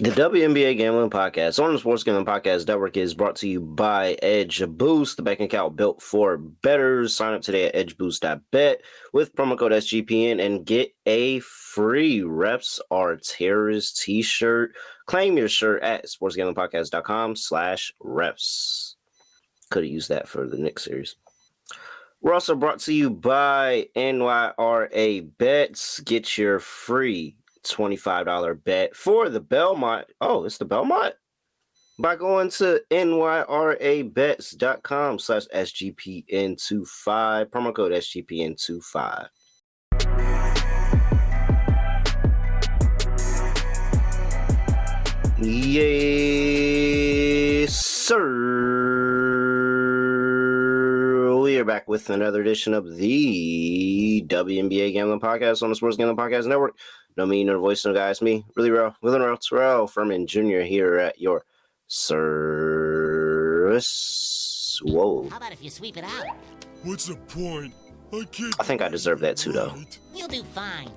The WNBA Gambling Podcast on the Sports Gambling Podcast Network is brought to you by Edge Boost, the bank account built for bettors. Sign up today at edgeboost.bet with promo code SGPN and get a free Reps Are Terrorists t-shirt. Claim your shirt at sportsgamblingpodcast.com/reps. Could have used that for the Knicks series. We're also brought to you by NYRA Bets. Get your free $25 bet for the Belmont. Oh, it's the Belmont? By going to nyrabets.com/SGPN25. Promo code SGPN25. Yes, sir. We are back with another edition of the WNBA Gambling Podcast on the Sports Gambling Podcast Network. No me, no voice, no guys. Me, really real, Terrell Furman Jr. here at your service. Whoa. How about if you sweep it out? What's the point? I think I deserve that too, though. You'll do fine.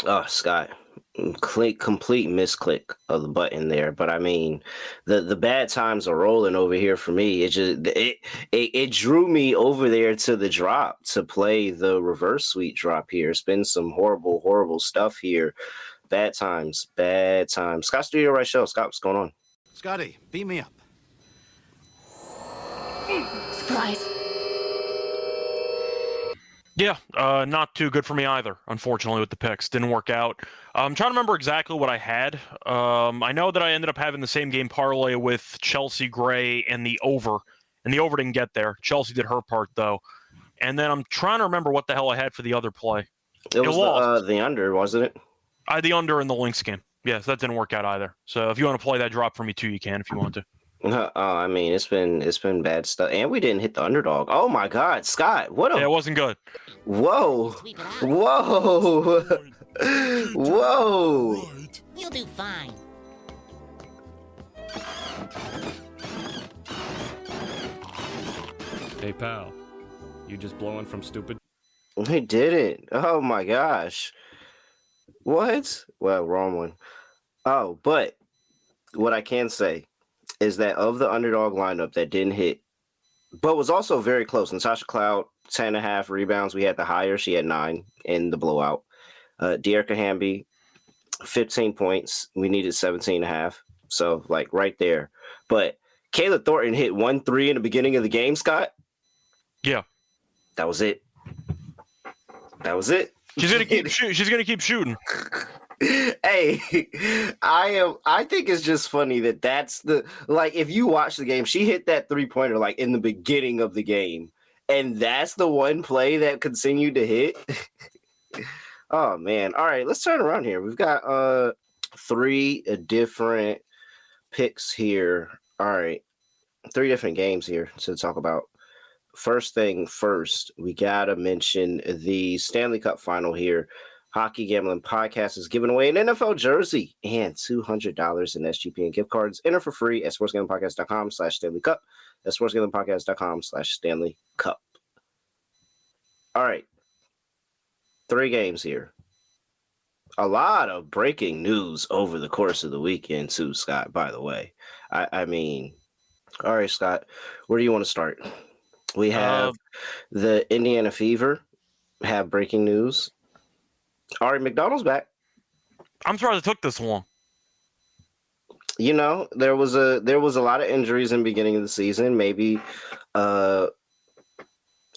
Oh, Scott. Complete misclick of the button there, but I mean, the bad times are rolling over here for me. It drew me over there to the drop to play the reverse sweep drop here. It's been some horrible stuff here. Bad times. Scott Studio Right Show. Scott, what's going on? Scotty, beat me up. Surprise. Yeah, not too good for me either, unfortunately, with the picks. Didn't work out. I'm trying to remember exactly what I had. I know that I ended up having the same game parlay with Chelsea Gray and the over didn't get there. Chelsea did her part, though. And then I'm trying to remember what the hell I had for the other play. It was the under, wasn't it? I had the under in the Lynx game. Yes, that didn't work out either. So if you want to play that drop for me, too, you can if you want to. I mean, it's been bad stuff, and we didn't hit the underdog. Oh my God, Scott! Yeah, it wasn't good. Whoa! You'll do fine. Hey pal, you just blowing from stupid? He didn't. Oh my gosh! What? Well, wrong one. Oh, but what I can say is that of the underdog lineup that didn't hit, but was also very close. Natasha Cloud, 10.5 rebounds. We had the higher. She had 9 in the blowout. Dearica Hamby, 15 points. We needed 17.5. So, like, right there. But Kayla Thornton hit 1-3 in the beginning of the game, Scott. Yeah. That was it. She's gonna keep shooting. Hey, I think it's just funny that's the, like, if you watch the game, she hit that 3-pointer like in the beginning of the game, and that's the one play that continued to hit. Oh man. All right, let's turn around here. We've got 3 different picks here. All right, 3 different games here to talk about. First thing first, we gotta mention the Stanley Cup final here. Hockey Gambling Podcast is giving away an NFL jersey and $200 in SGPN gift cards. Enter for free at sportsgamblingpodcast.com/Stanley Cup. That's sportsgamblingpodcast.com/Stanley Cup. All right. 3 games here. A lot of breaking news over the course of the weekend too, Scott, by the way. I mean, all right, Scott, where do you want to start? We have the Indiana Fever have breaking news. Ari McDonald's back. I'm surprised it took this long. You know, there was a lot of injuries in the beginning of the season. Maybe, I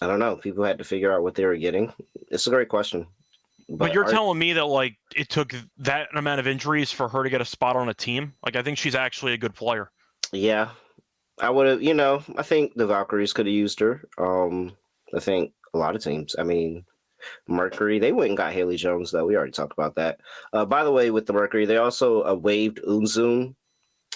don't know. People had to figure out what they were getting. It's a great question. But you're telling me that, like, it took that amount of injuries for her to get a spot on a team? Like, I think she's actually a good player. Yeah. I would have, I think the Valkyries could have used her. I think a lot of teams. I mean, Mercury, they went and got Haley Jones, though. We already talked about that. By the way, with the Mercury, they also waived Unzun,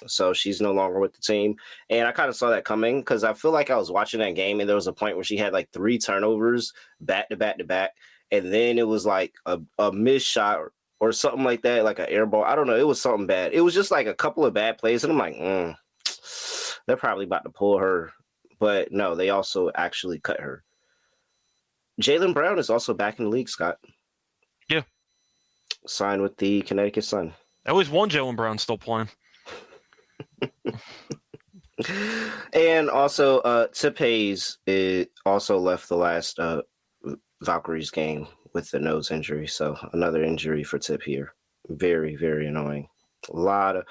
so she's no longer with the team. And I kind of saw that coming because I feel like I was watching that game, and there was a point where she had like 3 turnovers back to back to back, and then it was like a missed shot or something like that, like an air ball. I don't know. It was something bad. It was just like a couple of bad plays, and I'm like, they're probably about to pull her but no, they also actually cut her. Jaylen Brown is also back in the league, Scott. Yeah. Signed with the Connecticut Sun. At least one Jaylen Brown still playing. And also, Tip Hayes also left the last Valkyries game with the nose injury. So another injury for Tip here. Very, very annoying. A lot of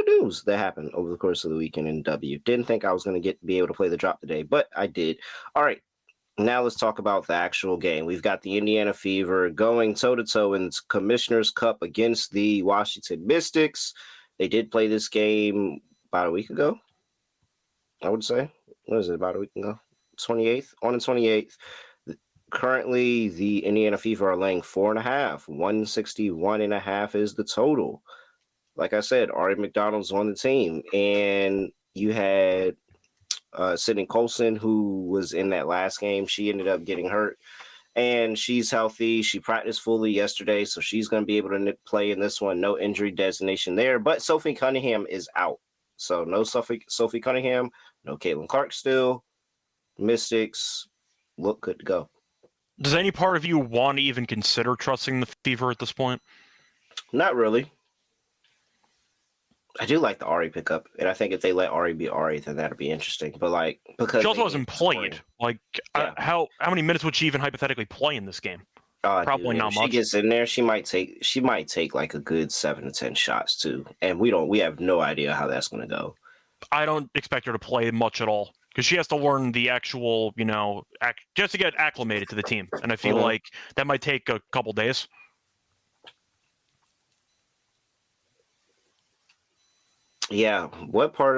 news that happened over the course of the weekend in W. Didn't think I was going to be able to play the drop today, but I did. All right. Now let's talk about the actual game. We've got the Indiana Fever going toe-to-toe in Commissioner's Cup against the Washington Mystics. They did play this game about a week ago, I would say. What is it, about a week ago? 28th? On the 28th. Currently, the Indiana Fever are laying 4.5. 161.5 is the total. Like I said, Ari McDonald's on the team. And you had Sydney Colson, who was in that last game. She ended up getting hurt. And she's healthy. She practiced fully yesterday, so she's going to be able to play in this one. No injury designation there. But Sophie Cunningham is out. So no Sophie Cunningham, no Caitlin Clark still. Mystics look good to go. Does any part of you want to even consider trusting the Fever at this point? Not really. I do like the Ari pickup, and I think if they let Ari be Ari, then that'd be interesting. But like, because she also hasn't played. Like, yeah. How many minutes would she even hypothetically play in this game? Probably not much. If she gets in there, she might take like a good 7 to 10 shots too, and we have no idea how that's going to go. I don't expect her to play much at all because she has to learn the actual, just to get acclimated to the team, and I feel like that might take a couple days. Yeah, what part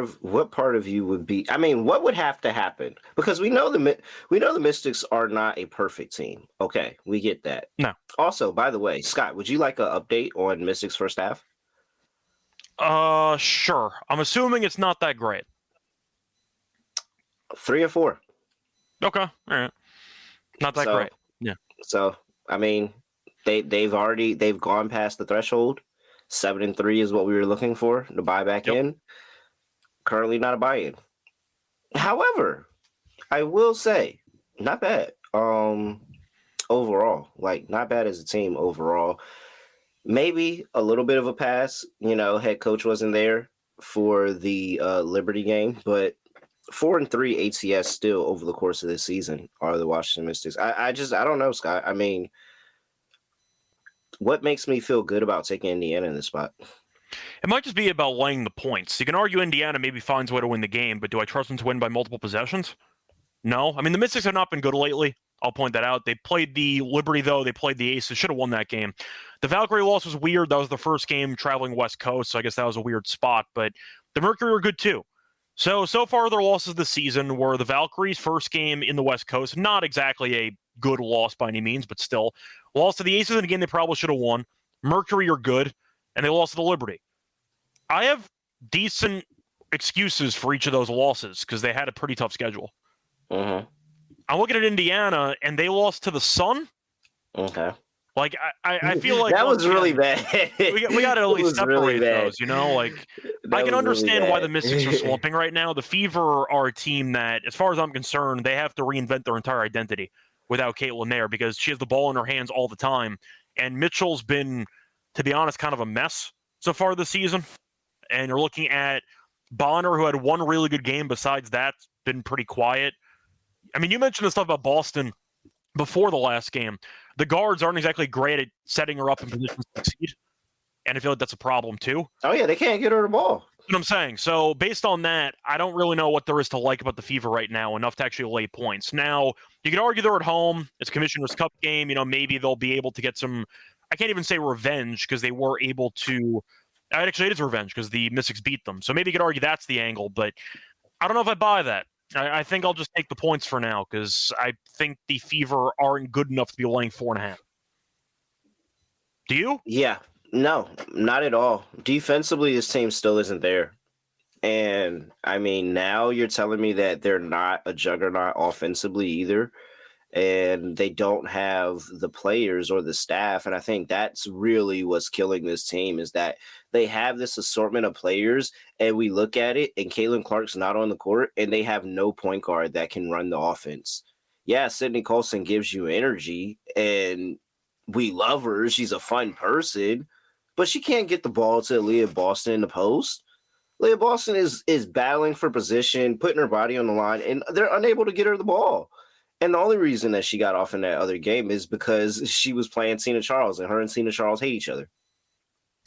of you would be? I mean, what would have to happen? Because we know the Mystics are not a perfect team. Okay, we get that. No. Also, by the way, Scott, would you like an update on Mystics first half? Sure. I'm assuming it's not that great. 3 or 4. Okay, all right. Not that great. Yeah. So I mean, they've gone past the threshold. 7-3 is what we were looking for to buy back in. Currently not a buy-in. However, I will say, not bad. Overall, like not bad as a team overall. Maybe a little bit of a pass. Head coach wasn't there for the Liberty game, but 4-3 ATS still over the course of this season are the Washington Mystics. I don't know, Scott. I mean, what makes me feel good about taking Indiana in this spot? It might just be about laying the points. You can argue Indiana maybe finds a way to win the game, but do I trust them to win by multiple possessions? No. I mean, the Mystics have not been good lately. I'll point that out. They played the Liberty, though. They played the Aces. Should have won that game. The Valkyrie loss was weird. That was the first game traveling West Coast, so I guess that was a weird spot. But the Mercury were good, too. So far, their losses this season were the Valkyries' first game in the West Coast. Not exactly a good loss by any means, but still. Lost to the Aces in a game they probably should have won. Mercury are good, and they lost to the Liberty. I have decent excuses for each of those losses because they had a pretty tough schedule. Mm-hmm. I'm looking at Indiana, and they lost to the Sun. Okay. Like, I feel like that was really bad. We got to at least separate really those, Like, I can understand why the Mystics are slumping right now. The Fever are a team that, as far as I'm concerned, they have to reinvent their entire identity without Caitlin there because she has the ball in her hands all the time. And Mitchell's been, to be honest, kind of a mess so far this season. And you're looking at Bonner, who had one really good game. Besides that, been pretty quiet. I mean, you mentioned the stuff about Boston before the last game. The guards aren't exactly great at setting her up in positions to succeed. And I feel like that's a problem, too. Oh, yeah, they can't get her the ball. That's what I'm saying. So based on that, I don't really know what there is to like about the Fever right now, enough to actually lay points. Now, you could argue they're at home. It's a Commissioner's Cup game. Maybe they'll be able to get some, I can't even say revenge because they were able to, actually it is revenge because the Mystics beat them. So maybe you could argue that's the angle, but I don't know if I buy that. I think I'll just take the points for now because I think the Fever aren't good enough to be laying 4.5. Do you? Yeah. No, not at all. Defensively, this team still isn't there. And, I mean, now you're telling me that they're not a juggernaut offensively either. and they don't have the players or the staff. And I think that's really what's killing this team, is that they have this assortment of players, and we look at it, and Caitlin Clark's not on the court, and they have no point guard that can run the offense. Yeah, Sydney Colson gives you energy, and we love her. She's a fun person, but she can't get the ball to Leah Boston in the post. Leah Boston is battling for position, putting her body on the line, and they're unable to get her the ball. And the only reason that she got off in that other game is because she was playing Cena Charles, and her and Cena Charles hate each other.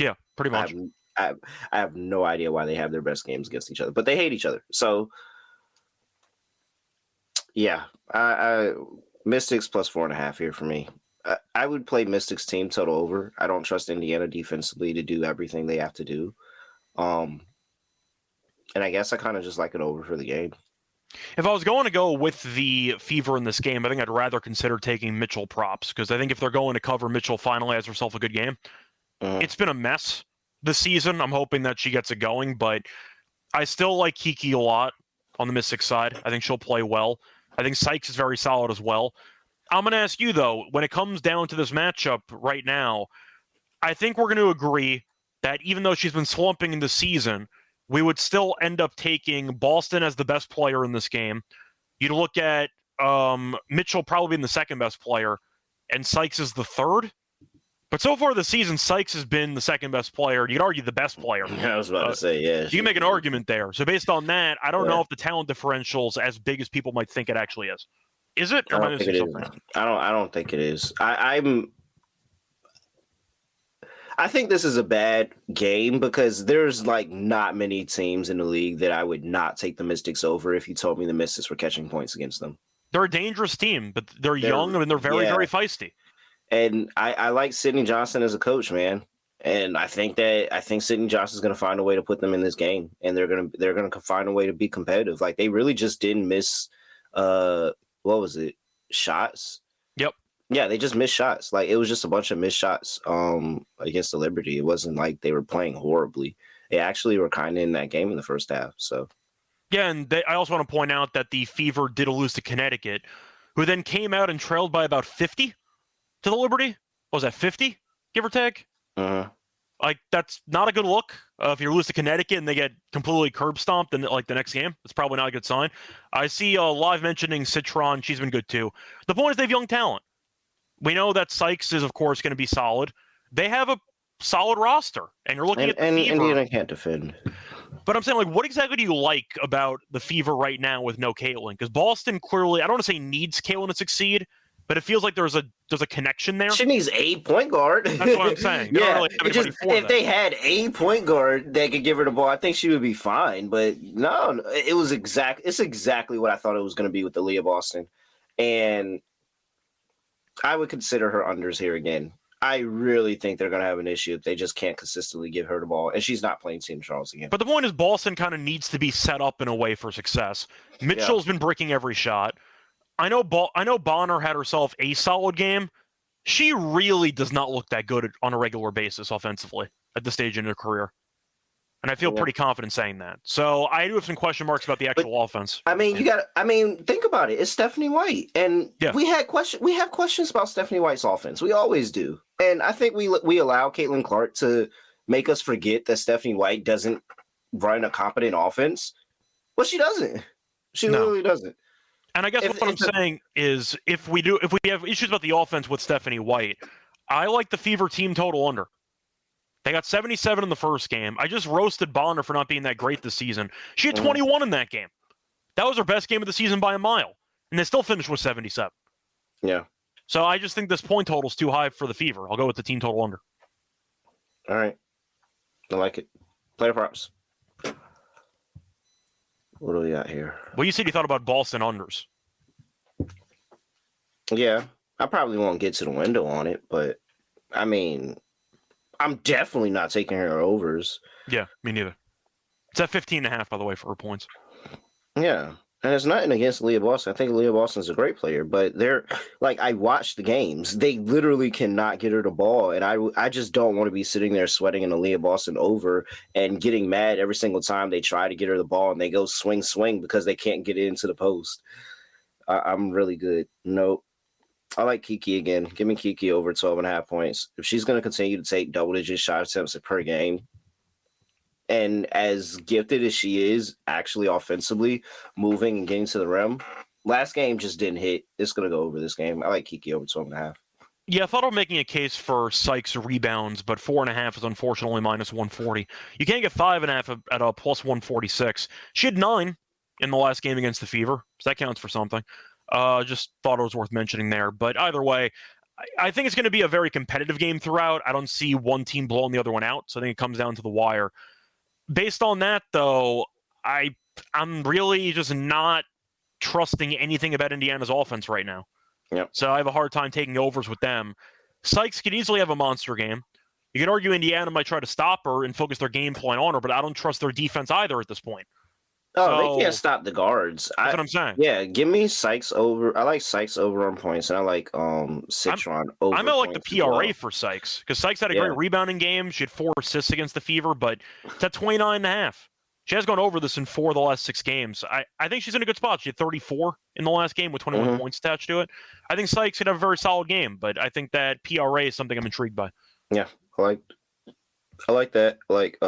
Yeah, pretty much. I have no idea why they have their best games against each other, but they hate each other. So, yeah, I Mystics plus 4.5 here for me. I would play Mystics team total over. I don't trust Indiana defensively to do everything they have to do. And I guess I kind of just like it over for the game. If I was going to go with the Fever in this game, I think I'd rather consider taking Mitchell props, because I think if they're going to cover, Mitchell finally has herself a good game. It's been a mess this season. I'm hoping that she gets it going, but I still like Kiki a lot on the Mystics side. I think she'll play well. I think Sykes is very solid as well. I'm going to ask you, though, when it comes down to this matchup right now, I think we're going to agree that even though she's been slumping in the season, we would still end up taking Boston as the best player in this game. You'd look at Mitchell probably being the second best player, and Sykes is the third. But so far this season, Sykes has been the second best player. You could argue the best player. I was about to say, yeah. You can make an argument there. So based on that, I don't know if the talent differential is as big as people might think it actually is. Is it? Or I don't think it is. I don't think it is. I think this is a bad game because there's like not many teams in the league that I would not take the Mystics over if you told me the Mystics were catching points against them. They're a dangerous team, but they're young and they're very, very feisty. And I like Sydney Johnson as a coach, man. And I think Sydney Johnson is going to find a way to put them in this game, and they're going to find a way to be competitive. Like, they really just didn't miss shots. Yep. Yeah, they just missed shots. Like, it was just a bunch of missed shots against the Liberty. It wasn't like they were playing horribly. They actually were kind of in that game in the first half. So yeah, and I also want to point out that the Fever did lose to Connecticut, who then came out and trailed by about 50 to the Liberty. What was that, 50, give or take? Like, that's not a good look. If you lose to Connecticut and they get completely curb stomped in like the next game, it's probably not a good sign. I see live mentioning Citron. She's been good too. The point is they have young talent. We know that Sykes is, of course, going to be solid. They have a solid roster, and you're looking at the Fever. Indiana can't defend. But I'm saying, like, what exactly do you like about the Fever right now with no Caitlin? Because Boston clearly, I don't want to say needs Caitlin to succeed, but it feels like there's a connection there. She needs a point guard. That's what I'm saying. If they had a point guard that could give her the ball, I think she would be fine. But no, it's exactly what I thought it was going to be with the Leah Boston. And I would consider her unders here again. I really think they're going to have an issue if they just can't consistently give her the ball, and she's not playing St. Charles again. But the point is, Boston kind of needs to be set up in a way for success. Mitchell's been breaking every shot. I know Bonner had herself a solid game. She really does not look that good on a regular basis offensively at this stage in her career. And I feel pretty confident saying that. So I do have some question marks about the actual offense. I mean, think about it. It's Stephanie White. And we have questions about Stephanie White's offense. We always do. And I think we allow Caitlin Clark to make us forget that Stephanie White doesn't run a competent offense. Well, she doesn't. She literally doesn't. And I guess what I'm saying is if we have issues about the offense with Stephanie White, I like the Fever team total under. They got 77 in the first game. I just roasted Bonner for not being that great this season. She had 21 in that game. That was her best game of the season by a mile. And they still finished with 77. Yeah. So I just think this point total is too high for the Fever. I'll go with the team total under. All right. I like it. Player props. What do we got here? Well, you said you thought about Boston unders. Yeah. I probably won't get to the window on it, but I mean, I'm definitely not taking her overs. Yeah, me neither. It's at 15.5, by the way, for her points. Yeah. And it's nothing against Leah Boston. I think Leah Boston's a great player, but they're like, I watched the games. They literally cannot get her the ball. And I just don't want to be sitting there sweating in a Leah Boston over and getting mad every single time they try to get her the ball and they go swing because they can't get it into the post. I'm really good. Nope. I like Kiki again. Give me Kiki over 12.5 points. If she's going to continue to take double-digit shot attempts per game, and as gifted as she is actually offensively, moving and getting to the rim, last game just didn't hit. It's going to go over this game. I like Kiki over 12.5. Yeah, I thought of making a case for Sykes rebounds, but 4.5 is unfortunately minus 140. You can't get 5.5 at a plus 146. She had 9 in the last game against the Fever, so that counts for something. Just thought it was worth mentioning there. But either way, I think it's going to be a very competitive game throughout. I don't see one team blowing the other one out, so I think it comes down to the wire. Based on that, though, I'm really just not trusting anything about Indiana's offense right now. Yep. So I have a hard time taking overs with them. Sykes could easily have a monster game. You could argue Indiana might try to stop her and focus their game plan on her, but I don't trust their defense either at this point. Oh, they can't stop the guards. That's what I'm saying. Yeah, give me Sykes over. I like Sykes over on points, and I like Citron over. I'm at like the PRA for Sykes, because Sykes had a great rebounding game. She had 4 assists against the Fever, but it's at 29.5. She has gone over this in 4 of the last 6 games. I think she's in a good spot. She had 34 in the last game with 21 points attached to it. I think Sykes could have a very solid game, but I think that PRA is something I'm intrigued by. Yeah, I like that. Like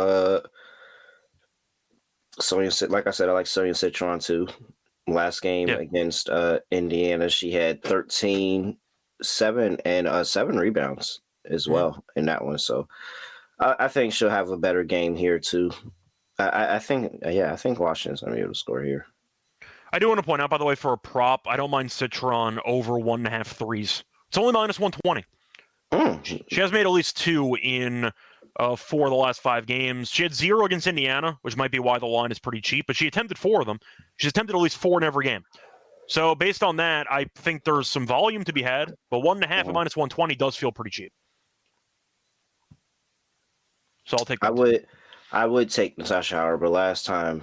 Sonya, like I said, I like Sonya Citron too. Last game against Indiana, she had 13, 7, and 7 rebounds as well in that one. So I think she'll have a better game here too. I think Washington's gonna be able to score here. I do want to point out, by the way, for a prop, I don't mind Citron over 1.5 threes. It's only minus 120. She has made at least 2 in 4 of the last 5 games. She had 0 against Indiana, which might be why the line is pretty cheap, but she attempted 4 of them. She's attempted at least 4 in every game. So based on that, I think there's some volume to be had, but 1.5 at minus 120 does feel pretty cheap. So I'll take that. I would take Natasha Howard, but last time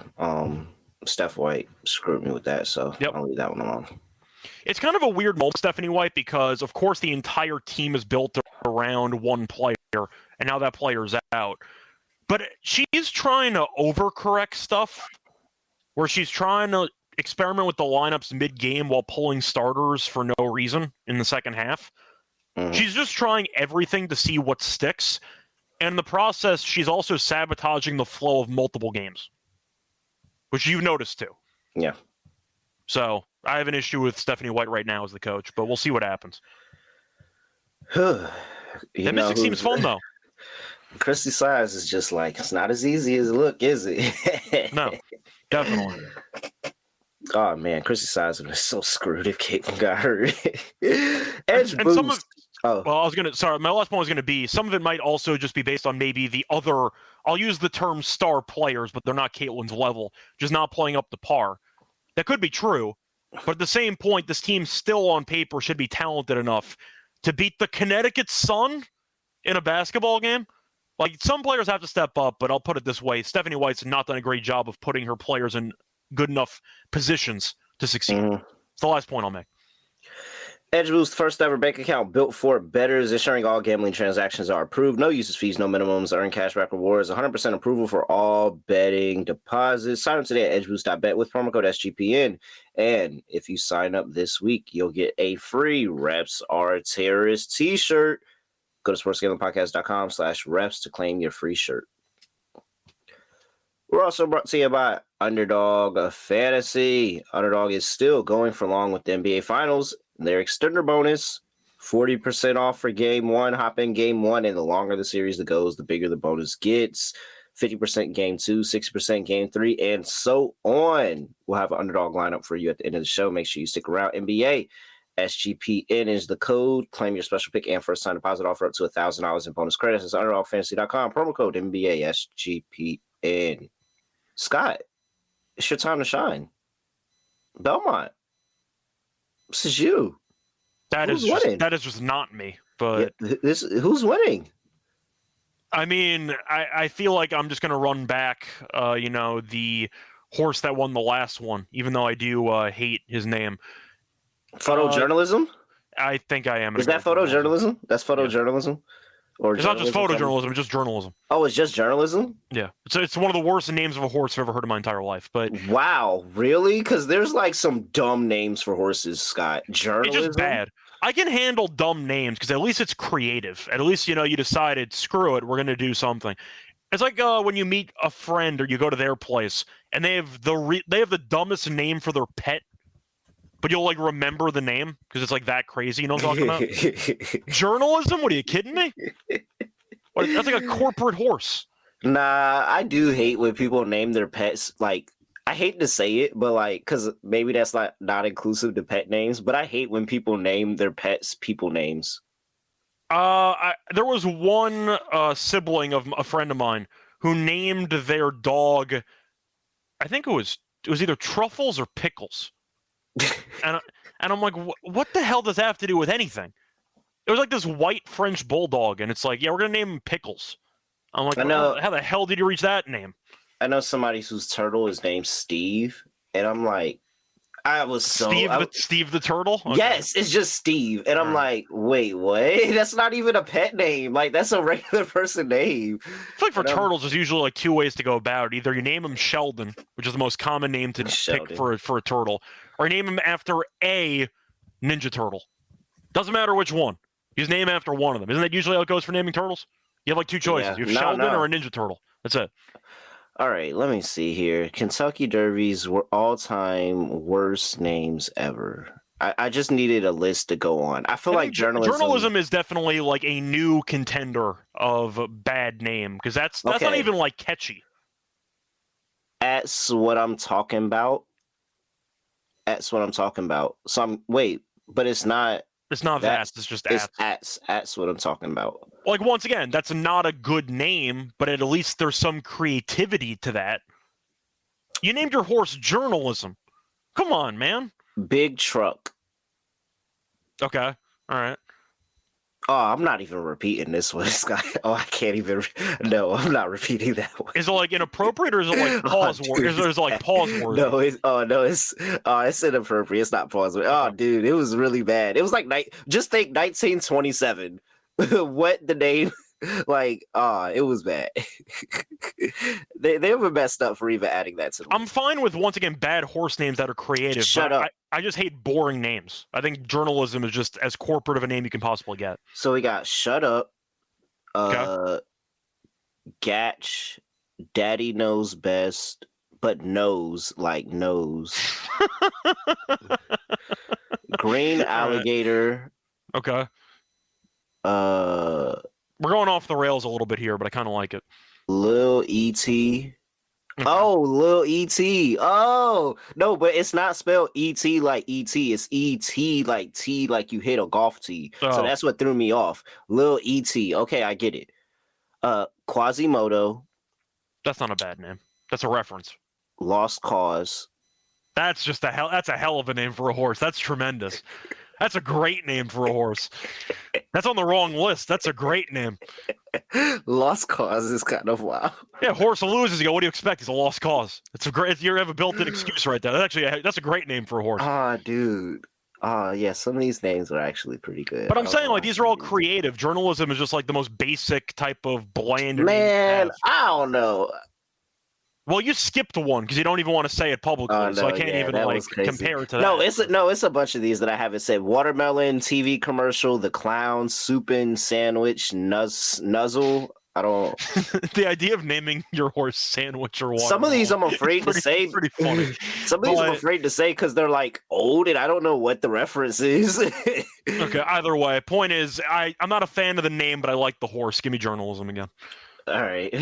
Steph White screwed me with that, so I'll leave that one alone. It's kind of a weird moment, Stephanie White, because of course the entire team is built around one player, and now that player's out. But she's trying to overcorrect stuff, where she's trying to experiment with the lineups mid-game while pulling starters for no reason in the second half. She's just trying everything to see what sticks. And in the process, she's also sabotaging the flow of multiple games, which you've noticed too. Yeah. So I have an issue with Stephanie White right now as the coach, but we'll see what happens. That Mystic seems fun, though. Christy Size is just like, it's not as easy as it look, is it? No, definitely. Oh, man, Christy Size was so screwed if Caitlin got hurt. Edge boost. Well, my last point was going to be, some of it might also just be based on maybe the other, I'll use the term star players, but they're not Caitlin's level, just not playing up to par. That could be true, but at the same point, this team still on paper should be talented enough to beat the Connecticut Sun in a basketball game. Like, some players have to step up, but I'll put it this way. Stephanie White's not done a great job of putting her players in good enough positions to succeed. It's the last point I'll make. Edge Boost, first ever bank account built for bettors, ensuring all gambling transactions are approved. No usage fees, no minimums, earn cashback rewards, 100% approval for all betting deposits. Sign up today at edgeboost.bet with promo code SGPN. And if you sign up this week, you'll get a free Reps Are Terrorist t-shirt. Go to sportsgamblingpodcast.com/reps to claim your free shirt. We're also brought to you by Underdog Fantasy. Underdog is still going for long with the NBA Finals. Their extender bonus, 40% off for game 1. Hop in game 1, and the longer the series that goes, the bigger the bonus gets. 50% game 2, 60% game 3, and so on. We'll have an Underdog lineup for you at the end of the show. Make sure you stick around. NBA, SGPN is the code. Claim your special pick and first time deposit offer up to $1,000 in bonus credits. It's underdogfantasy.com. Promo code NBA SGPN. Scott, it's your time to shine. Belmont. This is you. That is just not me. But who's winning? I mean, I feel like I'm just gonna run back the horse that won the last one, even though I do hate his name. Photojournalism? I think I am. Is that photojournalism? That's photojournalism? Or it's not just photojournalism, it's just journalism. Oh, it's just journalism? Yeah. It's one of the worst names of a horse I've ever heard in my entire life. But wow, really? Because there's like some dumb names for horses, Scott. Journalism? It's just bad. I can handle dumb names because at least it's creative. At least, you decided, screw it, we're going to do something. It's like when you meet a friend or you go to their place and they have the dumbest name for their pet, but you'll like remember the name because it's like that crazy. You know what I'm talking about? Journalism? What are you kidding me? That's like a corporate horse. Nah, I do hate when people name their pets like. I hate to say it, but like, because maybe that's not inclusive to pet names, but I hate when people name their pets people names. There was one sibling of a friend of mine who named their dog, I think it was either Truffles or Pickles, and I'm like, what the hell does that have to do with anything? It was like this white French bulldog, and it's like, yeah, we're gonna name him Pickles. I'm like, how the hell did you reach that name? I know somebody whose turtle is named Steve, and I'm like, Steve the turtle? Okay. Yes, it's just Steve. And I'm like, wait, what? That's not even a pet name. Like, that's a regular person name. I feel like for turtles, there's usually like two ways to go about it. Either you name him Sheldon, which is the most common name to pick for a turtle, or you name him after a Ninja Turtle. Doesn't matter which one. You just name after one of them. Isn't that usually how it goes for naming turtles? You have like two choices. Yeah. You have Sheldon or a Ninja Turtle. That's it. All right, let me see here. Kentucky Derbies were all-time worst names ever. I just needed a list to go on. I feel like journalism is definitely like a new contender of bad name because that's not even like catchy. That's what I'm talking about. So but it's not. It's not that. It's just ats. That's what I'm talking about. Like, once again, that's not a good name, but at least there's some creativity to that. You named your horse Journalism. Come on, man. Big Truck. Okay. All right. Oh, I'm not even repeating this one, Scott. Oh, I can't even. No, I'm not repeating that one. Is it like inappropriate or is it like pause word? Is it like pause word? No, it's inappropriate. It's not pause word. Oh, dude, it was really bad. It was like just think 1927. What the name? Like, it was bad. they were messed up for even adding that to the list. I'm fine with, once again, bad horse names that are creative. Shut up. I just hate boring names. I think journalism is just as corporate of a name you can possibly get. So we got Shut Up, Gatch, Daddy Knows Best, but knows like knows. Green Alligator. Okay. We're going off the rails a little bit here, but I kind of like it. Lil E.T. Okay. Oh, Lil E.T. Oh, no, but it's not spelled E.T. like E.T. It's E.T. like T, like you hit a golf tee. Oh. So that's what threw me off. Lil E.T. Okay, I get it. Quasimodo. That's not a bad name. That's a reference. Lost Cause. That's a hell of a name for a horse. That's tremendous. That's a great name for a horse. That's on the wrong list. That's a great name. Lost Cause is kind of wild. Yeah, horse loses. You go, what do you expect? He's a lost cause. It's a great. You have a built-in excuse right there. That's a great name for a horse. Dude. Yeah, some of these names are actually pretty good. But I'm saying, like, these are all creative. Journalism is just like the most basic type of bland. Man, I don't know. Well, you skipped one because you don't even want to say it publicly, so I can't even like compare it to that. It's a bunch of these that I haven't said. Watermelon, TV commercial, The Clown, Soupin' Sandwich, Nuzzle. I don't. The idea of naming your horse Sandwich or Watermelon. Some of these I'm afraid to say. Pretty funny. Some of these I'm afraid to say because they're like old and I don't know what the reference is. Okay, either way, point is I'm not a fan of the name, but I like the horse. Give me journalism again. All right.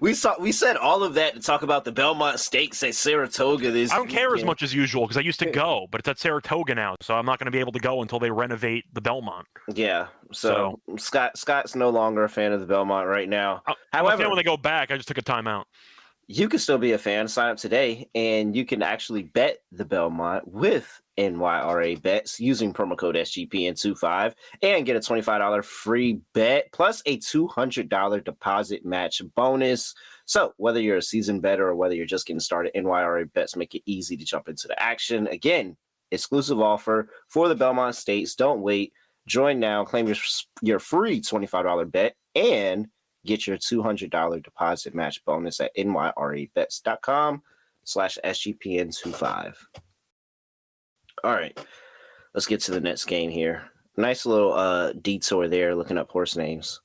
we said all of that to talk about the Belmont Stakes at Saratoga this I don't care as much as usual because I used to go, but it's at Saratoga now, so I'm not going to be able to go until they renovate the Belmont. Yeah. So Scott's no longer a fan of the Belmont right now. However, a fan when they go back, I just took a timeout. You can still be a fan. Sign up today, and you can actually bet the Belmont with NYRA bets using promo code SGPN25 and get a $25 free bet plus a $200 deposit match bonus. So whether you're a seasoned bettor or whether you're just getting started, NYRA bets make it easy to jump into the action. Again, exclusive offer for the Belmont States. Don't wait. Join now. Claim your free $25 bet and get your $200 deposit match bonus at nyrabets.com/SGPN25. All right. Let's get to the next game here. Nice little detour there, looking up horse names.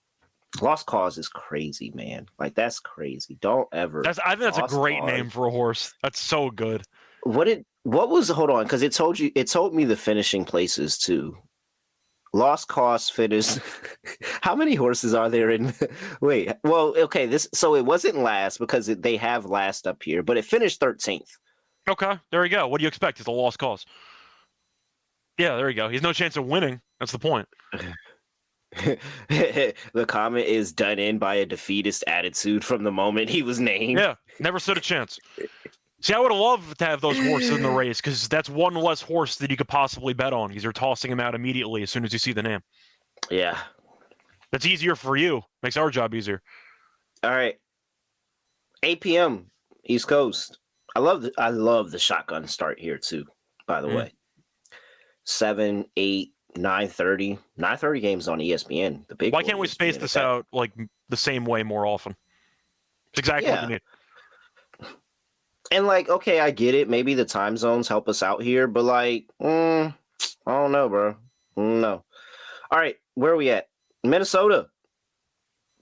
Lost Cause is crazy, man. Like, that's crazy. Don't ever. I think that's a Lost great Cause. name for a horse. That's so good. What was, hold on, because it told me the finishing places too. Lost Cause finished. How many horses are there in? Wait, well, okay, so it wasn't last because they have last up here, but it finished 13th. Okay, there you go. What do you expect? It's a lost cause. Yeah, there you go. He's no chance of winning. That's the point. The comment is done in by a defeatist attitude from the moment he was named. Yeah, never stood a chance. See, I would have loved to have those horses in the race because that's one less horse that you could possibly bet on because you're tossing him out immediately as soon as you see the name. Yeah. That's easier for you. Makes our job easier. All right. 8 p.m. East Coast. I love the shotgun start here too, by the way. 7, 8, 9:30. 9:30 games on ESPN. The big. Why can't we space this out like the same way more often? It's exactly what we need. And like, okay, I get it. Maybe the time zones help us out here, but like, I don't know, bro. No. All right, where are we at? Minnesota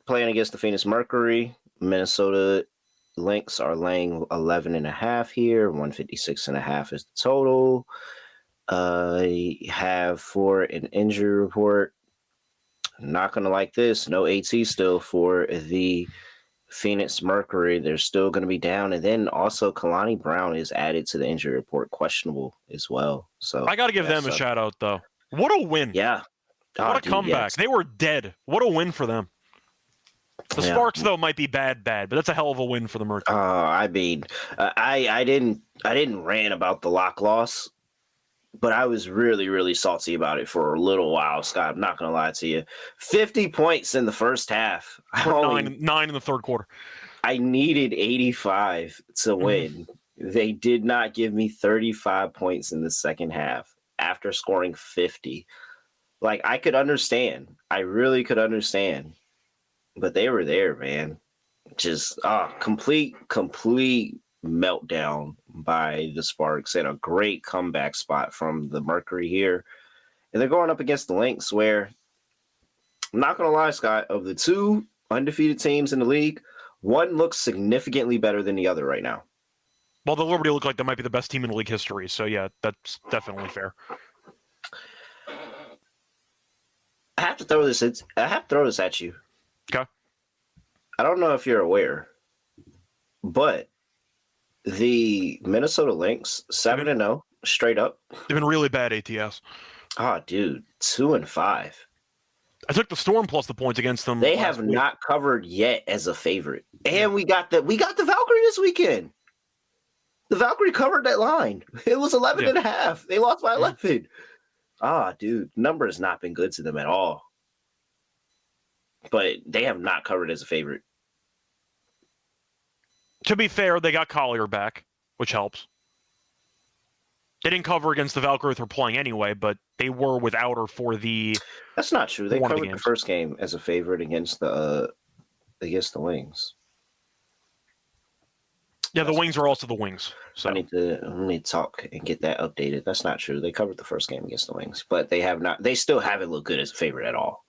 playing against the Phoenix Mercury. Minnesota Lynx are laying 11.5 here. 156.5 is the total. Have for an injury report. Not gonna like this. No AT still for the Phoenix Mercury. They're still going to be down, and then also Kalani Brown is added to the injury report, questionable as well. So I got to give them a shout out though. What a win! Yeah, what a comeback! Yes. They were dead. What a win for them. The Sparks though might be bad, but that's a hell of a win for the Mercury. I mean, I didn't rant about the lock loss, but I was really, really salty about it for a little while, Scott. I'm not going to lie to you. 50 points in the first half. Nine in the third quarter. I needed 85 to win. They did not give me 35 points in the second half after scoring 50. Like, I could understand. I really could understand. But they were there, man. Just complete meltdown by the Sparks and a great comeback spot from the Mercury here. And they're going up against the Lynx, where I'm not going to lie, Scott, of the two undefeated teams in the league, one looks significantly better than the other right now. Well, the Liberty look like they might be the best team in league history. So, yeah, that's definitely fair. I have to throw this at you. Okay. I don't know if you're aware, but the Minnesota Lynx, 7-0, straight up. They've been really bad ATS. Oh, dude, 2-5. I took the Storm plus the points against them. They have not covered yet as a favorite. And we got the Valkyrie this weekend. The Valkyrie covered that line. It was 11.5. They lost by 11. Dude, number has not been good to them at all. But they have not covered as a favorite. To be fair, they got Collier back, which helps. They didn't cover against the Valkyrie they're playing anyway, but they were without her for the. That's not true. They covered the first game as a favorite against the Wings. Yeah, the Wings are also the Wings. So I need to talk and get that updated. That's not true. They covered the first game against the Wings, but they have not. They still haven't looked good as a favorite at all.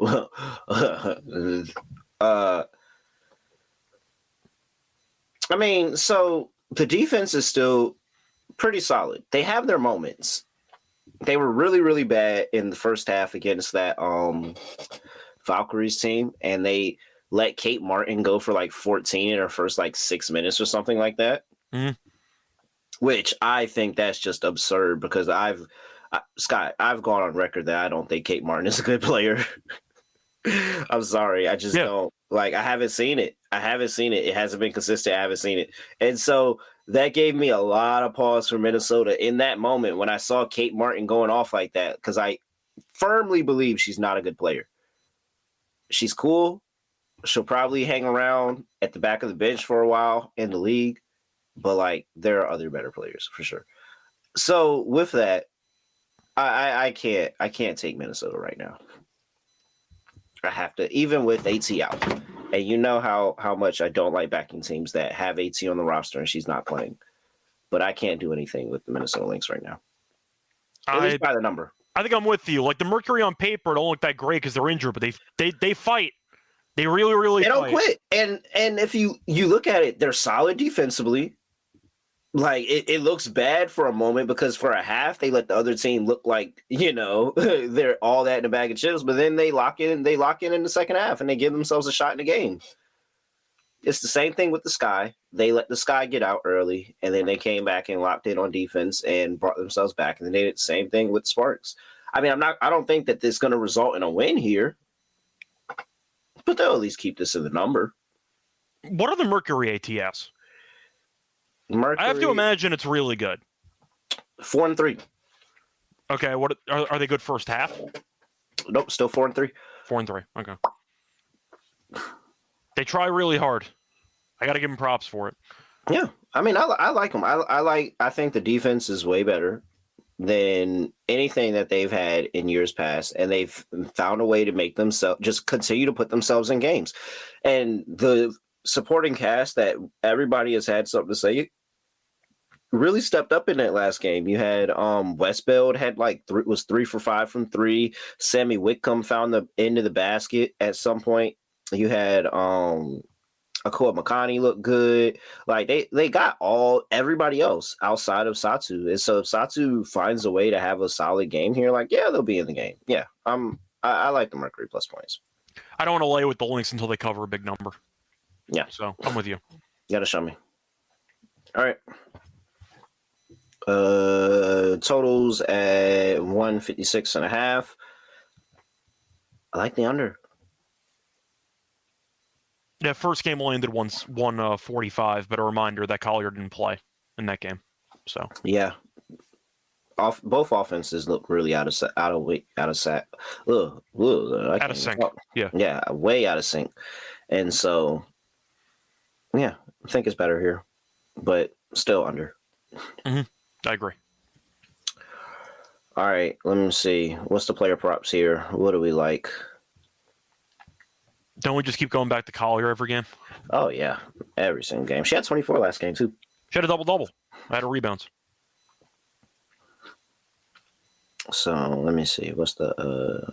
I mean, so the defense is still pretty solid. They have their moments. They were really, really bad in the first half against that Valkyries team, and they let Kate Martin go for like 14 in her first like 6 minutes or something like that. Mm-hmm. Which I think that's just absurd because Scott, I've gone on record that I don't think Kate Martin is a good player. I'm sorry. I just don't. Like, I haven't seen it. It hasn't been consistent. I haven't seen it. And so that gave me a lot of pause for Minnesota in that moment when I saw Kate Martin going off like that, because I firmly believe she's not a good player. She's cool. She'll probably hang around at the back of the bench for a while in the league, but like there are other better players for sure. So with that, I can't take Minnesota right now. I have to, even with AT out. And you know how much I don't like backing teams that have AT on the roster and she's not playing. But I can't do anything with the Minnesota Lynx right now. At least by the number. I think I'm with you. Like the Mercury on paper don't look that great because they're injured, but they fight. They really, really They don't fight. quit. And if you look at it, they're solid defensively. Like it looks bad for a moment because for a half they let the other team look like they're all that in a bag of chips, but then they lock in in the second half and they give themselves a shot in the game. It's the same thing with the Sky. They let the Sky get out early and then they came back and locked in on defense and brought themselves back, and then they did the same thing with Sparks. I mean, I don't think that this is going to result in a win here, but they'll at least keep this in the number. What are the Mercury ATS? Mercury, I have to imagine it's really good. 4-3. Okay, what are they good first half? Nope, still 4-3. 4-3. Okay. They try really hard. I got to give them props for it. Yeah, I mean, I like them. I think the defense is way better than anything that they've had in years past, and they've found a way to make themselves just continue to put themselves in games. And the supporting cast that everybody has had something to say really stepped up in that last game. You had Westbeld had was 3 for 5 from 3. Sammy Whitcomb found the end of the basket at some point. You had Akua Makani looked good. Like they got everybody else outside of Satu. And so if Satu finds a way to have a solid game here, they'll be in the game. Yeah. I like the Mercury plus points. I don't want to lay with the Lynx until they cover a big number. Yeah. So I'm with you. You gotta show me. All right. Totals at 156.5. I like the under. Yeah, first game landed 145, but a reminder that Collier didn't play in that game. So yeah, both offenses look really out of sync. Yeah, way out of sync. And so, yeah, I think it's better here, but still under. Mm-hmm. I agree. All right, let me see. What's the player props here? What do we like? Don't we just keep going back to Collier every game? Oh, yeah. Every single game. She had 24 last game, too. She had a double-double. I had a rebounds. So, let me see. What's the...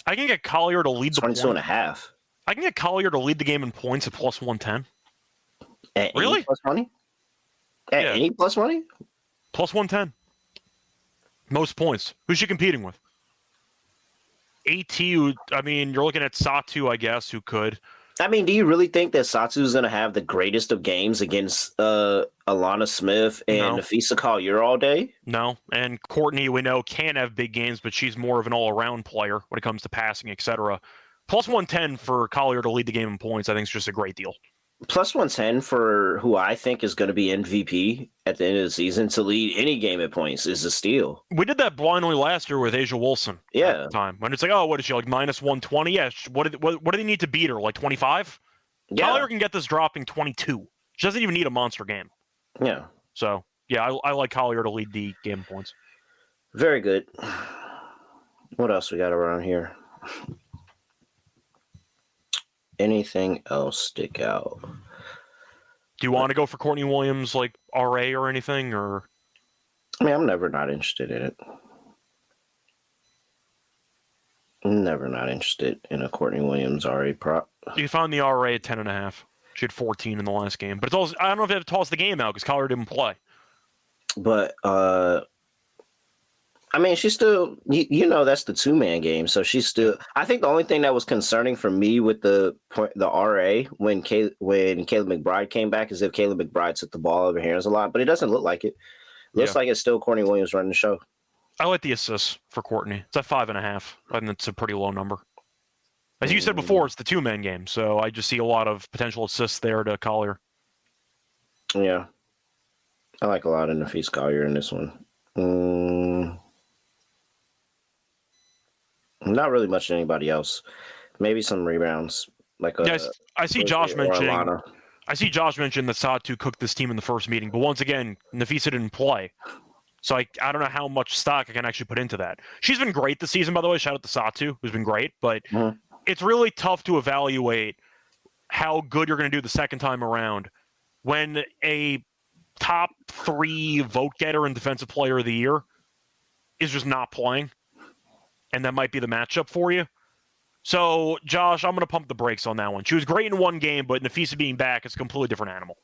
I can get Collier to lead the 22.5. I can get Collier to lead the game in points at plus 110. At really? Any plus money? At any plus money? Plus 110. Most points. Who's she competing with? AT, I mean, you're looking at Satu, I guess, who could. I mean, do you really think that Satu's going to have the greatest of games against Alana Smith and Nafisa Collier all day? No. And Courtney, we know, can have big games, but she's more of an all-around player when it comes to passing, etc. Plus 110 for Collier to lead the game in points, I think is just a great deal. Plus 110 for who I think is going to be MVP at the end of the season to lead any game at points is a steal. We did that blindly last year with Asia Wilson. Yeah. At the time. When it's like, what is she, like minus 120? Yeah. What do they need to beat her? Like 25? Yeah. Collier can get this dropping 22. She doesn't even need a monster game. Yeah. So, yeah, I like Collier to lead the game in points. Very good. What else we got around here? Anything else stick out? Do you want to go for Courtney Williams, like RA or anything? Or I mean, I'm never not interested in it. I'm never not interested in a Courtney Williams RA prop. You found the RA at 10.5. She had 14 in the last game. But it's also, I don't know if you have to toss the game out because Collier didn't play. But, I mean, she's still, that's the 2-man game. So she's still, I think the only thing that was concerning for me with the RA when Caleb McBride came back is if Caleb McBride took the ball out of her hands a lot, but it doesn't look like it. Looks like it's still Courtney Williams running the show. I like the assists for Courtney. It's at 5.5. I think that's a pretty low number. As you said before, it's the 2-man game. So I just see a lot of potential assists there to Collier. Yeah. I like a lot of Nafisa Collier in this one. Not really much anybody else. Maybe some rebounds. Yes, I see Josh mentioning. I see Josh mentioned that Satu cooked this team in the first meeting, but once again, Nafisa didn't play, so I don't know how much stock I can actually put into that. She's been great this season, by the way. Shout out to Satu, who's been great, but it's really tough to evaluate how good you're going to do the second time around when a top 3 vote getter and defensive player of the year is just not playing, and that might be the matchup for you. So, Josh, I'm going to pump the brakes on that one. She was great in one game, but Nafisa being back is a completely different animal.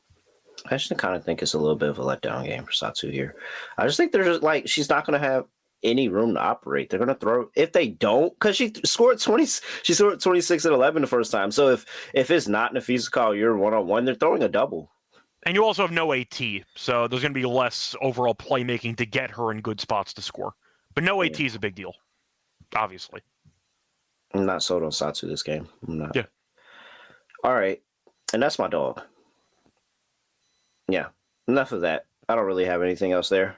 I actually kind of think it's a little bit of a letdown game for Satu here. I just think there's just like she's not going to have any room to operate. They're going to throw if they don't because she scored 20. She scored 26 and 11 the first time. So if it's not Nafisa Collier 1-on-1, they're throwing a double. And you also have no AT, so there's going to be less overall playmaking to get her in good spots to score. But no AT is a big deal, obviously. I'm not sold on Satu this game. I'm not. Yeah. All right. And that's my dog. Yeah. Enough of that. I don't really have anything else there.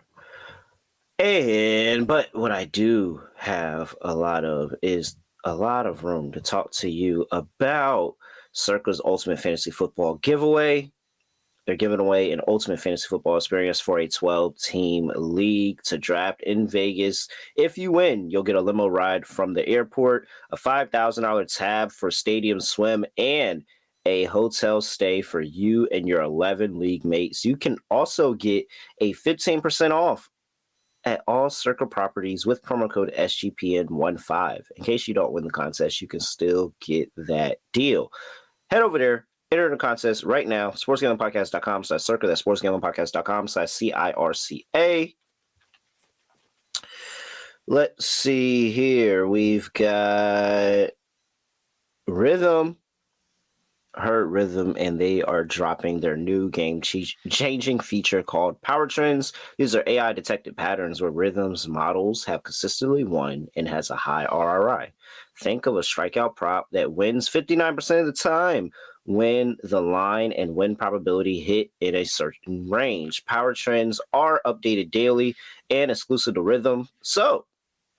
But what I do have a lot of is a lot of room to talk to you about Circa's Ultimate Fantasy Football giveaway. They're giving away an Ultimate Fantasy Football experience for a 12-team league to draft in Vegas. If you win, you'll get a limo ride from the airport, a $5,000 tab for stadium swim, and a hotel stay for you and your 11 league mates. You can also get a 15% off at all Circa properties with promo code SGPN15. In case you don't win the contest, you can still get that deal. Head over there. Enter the contest right now, sportsgamblingpodcast.com/circa. That's sportsgamblingpodcast.com/CIRCA. Let's see here. We've got Rhythm, Herd Rhythm, and they are dropping their new game-changing feature called Power Trends. These are AI-detected patterns where Rhythm's models have consistently won and has a high RRI. Think of a strikeout prop that wins 59% of the time when the line and win probability hit in a certain range. Power Trends are updated daily and exclusive to Rhythm. So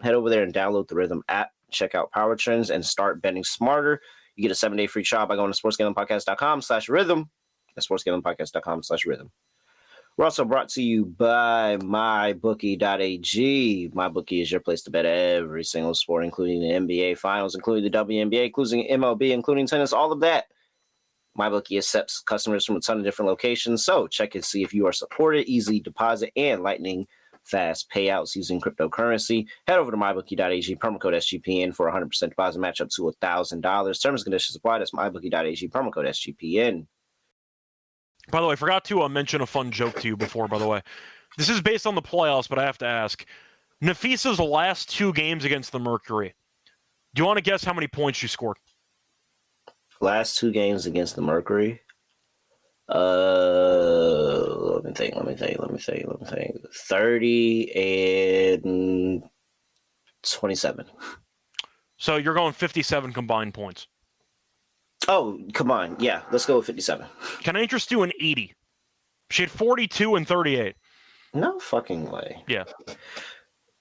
head over there and download the Rhythm app, check out Power Trends, and start betting smarter. You get a 7-day free trial by going to sportsgamblingpodcast.com/rhythm. That's sportsgamblingpodcast.com/rhythm. We're also brought to you by mybookie.ag. MyBookie is your place to bet every single sport, including the NBA Finals, including the WNBA, including MLB, including tennis, all of that. MyBookie accepts customers from a ton of different locations, so check and see if you are supported. Easy deposit and lightning fast payouts using cryptocurrency. Head over to mybookie.ag, promo code SGPN for 100% deposit match up to $1,000. Terms and conditions apply. That's mybookie.ag, promo code SGPN. By the way, I forgot to mention a fun joke to you before, by the way. This is based on the playoffs, but I have to ask. Nafisa's last 2 games against the Mercury. Do you want to guess how many points she scored? Last 2 games against the Mercury. Let me think. 30 and 27. So you're going 57 combined points. Oh, come on. Yeah, let's go with 57. Can I interest you in 80? She had 42 and 38. No fucking way. Yeah.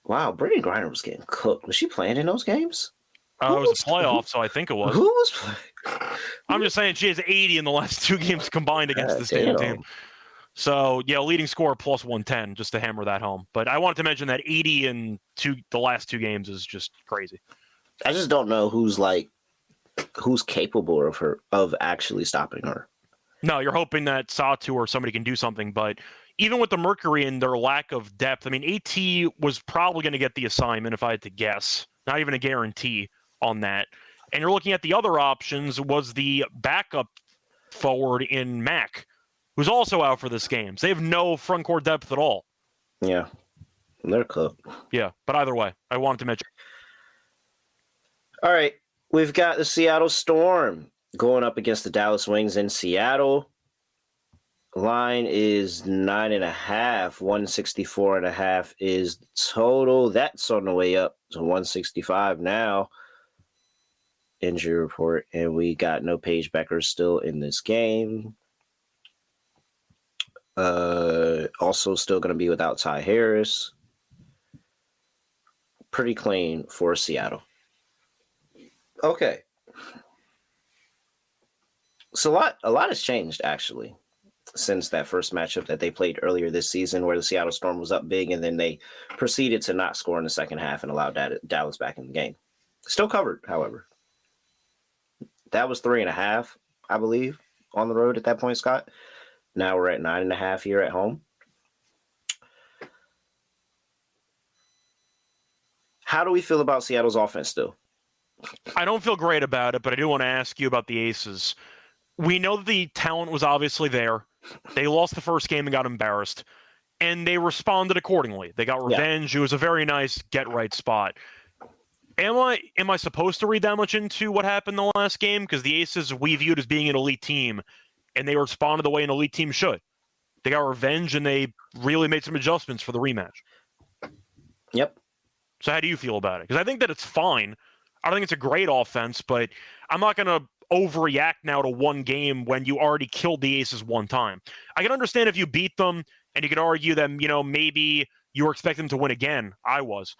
Wow, Brittany Griner was getting cooked. Was she playing in those games? It was a playoff, so I think it was. Who was playing? I'm just saying she has 80 in the last 2 games combined against this damn team. So, yeah, leading score plus 110, just to hammer that home. But I wanted to mention that 80 in the last 2 games is just crazy. I just don't know who's capable of actually stopping her. No, you're hoping that Satu or somebody can do something, but even with the Mercury and their lack of depth, I mean, AT was probably going to get the assignment if I had to guess. Not even a guarantee on that. And you're looking at the other options was the backup forward in Mac, who's also out for this game. So they have no front court depth at all. Yeah, they're cooked. Yeah, but either way, I wanted to mention. All right, we've got the Seattle Storm going up against the Dallas Wings in Seattle. Line is 9.5. 164.5 is the total. That's on the way up to 165 now. Injury report, and we got no Paige Becker still in this game. Also still going to be without Ty Harris. Pretty clean for Seattle. Okay. So a lot has changed, actually, since that first matchup that they played earlier this season where the Seattle Storm was up big and then they proceeded to not score in the second half and allowed Dallas back in the game. Still covered, however. That was 3.5, I believe, on the road at that point, Scott. Now we're at 9.5 here at home. How do we feel about Seattle's offense still? I don't feel great about it, but I do want to ask you about the Aces. We know that the talent was obviously there. They lost the first game and got embarrassed, and they responded accordingly. They got revenge. Yeah. It was a very nice get-right spot. Am I supposed to read that much into what happened the last game? Because the Aces we viewed as being an elite team, and they responded the way an elite team should. They got revenge, and they really made some adjustments for the rematch. Yep. So how do you feel about it? Because I think that it's fine. I don't think it's a great offense, but I'm not going to overreact now to one game when you already killed the Aces one time. I can understand if you beat them, and you could argue that, maybe you were expecting them to win again. I was.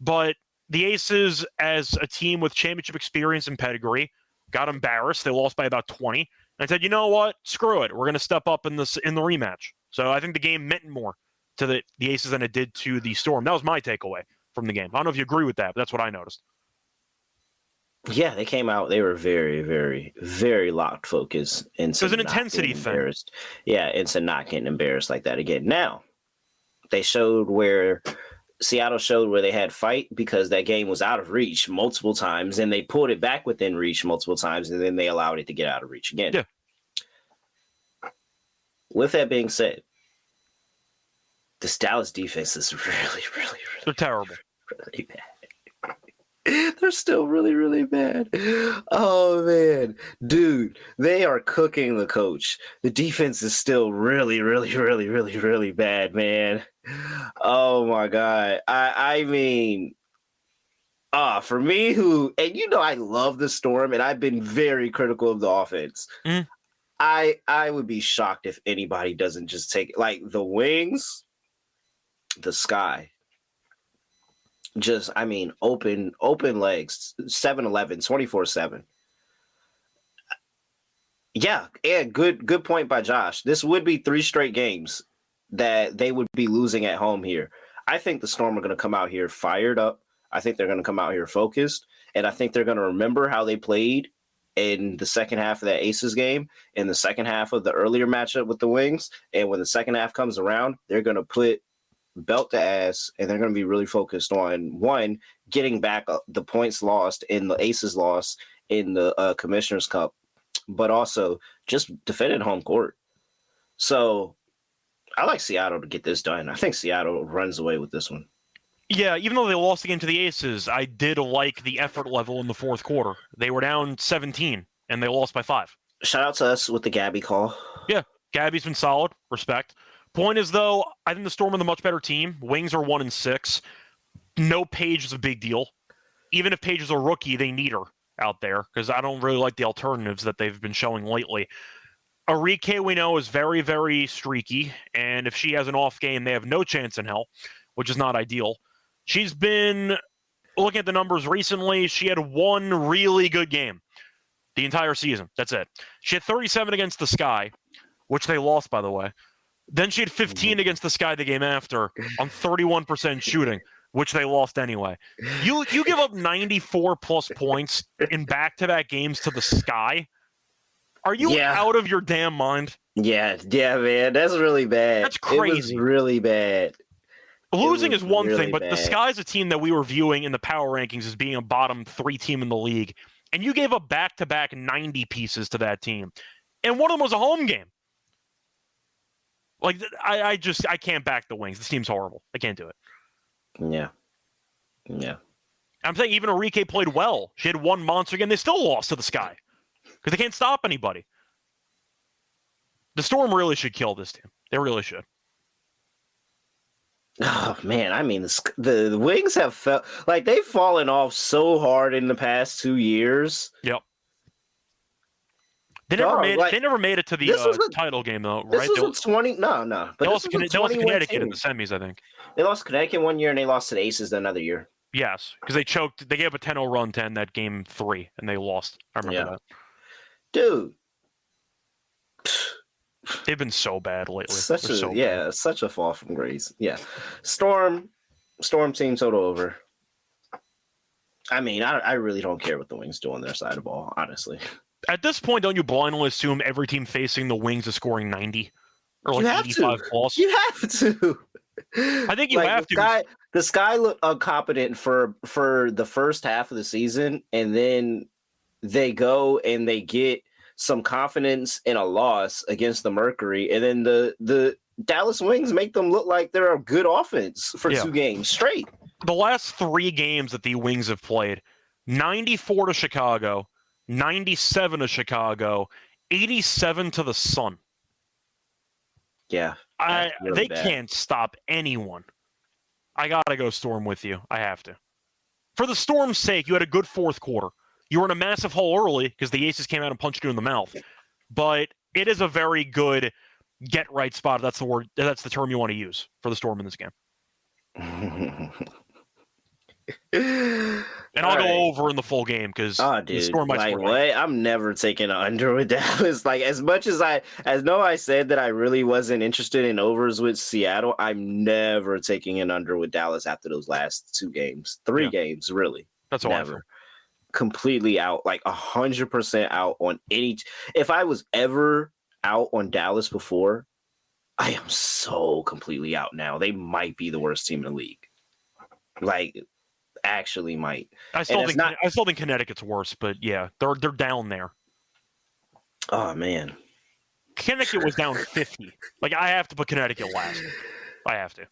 But the Aces, as a team with championship experience and pedigree, got embarrassed. They lost by about 20. And I said, you know what? Screw it. We're going to step up in the rematch. So I think the game meant more to the Aces than it did to the Storm. That was my takeaway from the game. I don't know if you agree with that, but that's what I noticed. Yeah, they came out. They were very, very, very locked focus. It was an intensity thing. Yeah, into not getting embarrassed like that again. Now, Seattle showed where they had fight because that game was out of reach multiple times, and they pulled it back within reach multiple times, and then they allowed it to get out of reach again. Yeah. With that being said, this Dallas defense is really, really, really... They're terrible. Really bad. They're still really, really bad. Oh, man. Dude, they are cooking the coach. The defense is still really, really, really, really, really bad, man. Oh, my God. I mean, for me, I love the Storm, and I've been very critical of the offense. Mm. I would be shocked if anybody doesn't just take it. Like, the Wings, the Sky. Just, open legs, 7-11, 24/7. Yeah, good point by Josh. This would be 3 straight games that they would be losing at home here. I think the Storm are going to come out here fired up. I think they're going to come out here focused, and I think they're going to remember how they played in the second half of that Aces game, in the second half of the earlier matchup with the Wings, and when the second half comes around, they're going to put belt to ass, and they're going to be really focused on, one, getting back the points lost in the Aces loss in the Commissioner's Cup, but also just defending home court. So I like Seattle to get this done. I think Seattle runs away with this one. Yeah, even though they lost again to the Aces, I did like the effort level in the fourth quarter. They were down 17, and they lost by 5. Shout out to us with the Gabby call. Yeah, Gabby's been solid. Respect. Point is, though, I think the Storm are the much better team. Wings are 1-6. No Paige is a big deal. Even if Paige is a rookie, they need her out there because I don't really like the alternatives that they've been showing lately. Arike, we know, is very, very streaky, and if she has an off game, they have no chance in hell, which is not ideal. She's been looking at the numbers recently. She had one really good game the entire season. That's it. She had 37 against the Sky, which they lost, by the way. Then she had 15 against the Sky the game after on 31% shooting, which they lost anyway. You give up 94-plus points in back-to-back games to the Sky? Are you out of your damn mind? Yeah, man. That's really bad. That's crazy. It was really bad. Losing is one thing, but the Sky's a team that we were viewing in the power rankings as being a bottom 3 team in the league. And you gave up back-to-back 90 pieces to that team. And one of them was a home game. Like, I can't back the Wings. This team's horrible. I can't do it. Yeah. I'm saying even Arike played well. She had one monster game. They still lost to the Sky because they can't stop anybody. The Storm really should kill this team. They really should. Oh, man. The Wings have felt like they've fallen off so hard in the past 2 years. Yep. They never made it to the title game, though, right? This was 20. No. But they lost to Connecticut in the semis, I think. They lost to Connecticut one year, and they lost to the Aces another year. Yes, because they choked. They gave a 10-0 run to end that game 3, and they lost. I remember that. Dude. They've been so bad lately. Such a fall from grace. Yeah. Storm team total over. I really don't care what the Wings do on their side of the ball, honestly. At this point, don't you blindly assume every team facing the Wings is scoring 90 or like 85 plus? You have to. I think you have to. The Sky looked incompetent for the first half of the season, and then they go and they get some confidence in a loss against the Mercury, and then the Dallas Wings make them look like they're a good offense for 2 games straight. The last 3 games that the Wings have played, 94 to Chicago, 97 to Chicago, 87 to the Sun. Yeah. They can't stop anyone. I got to go Storm with you. I have to. For the Storm's sake, you had a good fourth quarter. You were in a massive hole early because the Aces came out and punched you in the mouth. But it is a very good get-right spot. That's the word. That's the term you want to use for the Storm in this game. And I'll go over in the full game because the Storm might score. What? I'm never taking an under with Dallas. Like, as much as I said that I really wasn't interested in overs with Seattle, I'm never taking an under with Dallas after those last 2 games. 3 games, really. That's all. Never. Completely out, like 100% out on any. If I was ever out on Dallas before, I am so completely out now. They might be the worst team in the league. Like, actually might. I still think Connecticut's worse, but yeah, they're down there. Oh man, Connecticut was down 50. Like, I have to put Connecticut last. I have to.